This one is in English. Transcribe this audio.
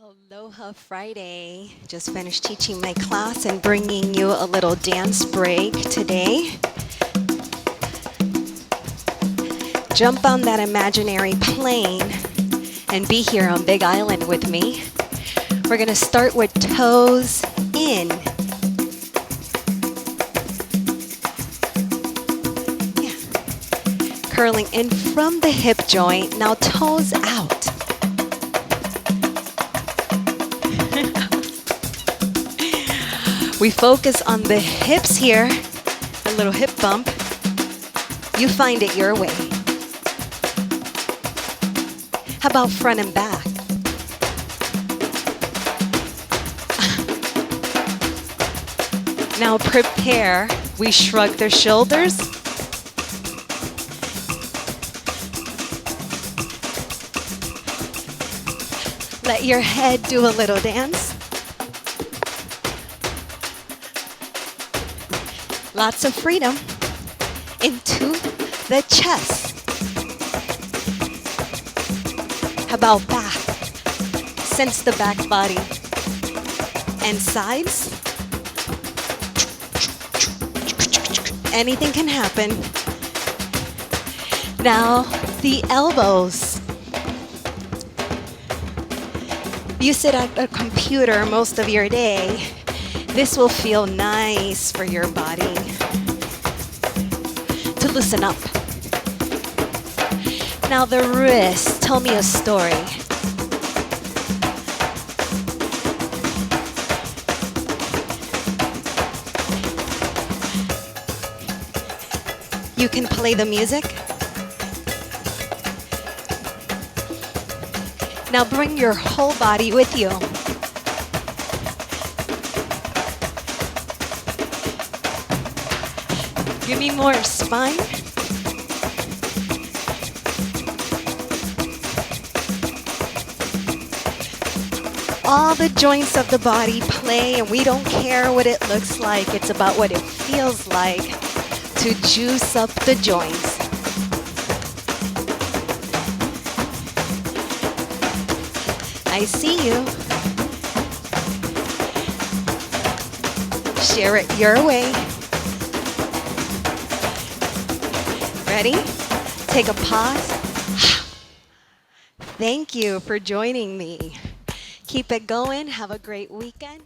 Aloha Friday. Just finished teaching my class and bringing you a little dance break today. Jump on that imaginary plane and be here on Big Island with me. We're going to start with toes in. Yeah. Curling in from the hip joint. Now toes out. We focus on the hips here, a little hip bump. You find it your way. How about front and back? Now prepare. We shrug the shoulders. Let your head do a little dance. Lots of freedom into the chest. How about back? Sense the back body. And sides. Anything can happen. Now the elbows. You sit at a computer most of your day. This will feel nice for your body to loosen up. Now the wrists, tell me a story. You can play the music. Now bring your whole body with you. Give me more spine. All the joints of the body play, and we don't care what it looks like. It's about what it feels like to juice up the joints. I see you. Share it your way. Ready? Take a pause. Thank you for joining me. Keep it going. Have a great weekend.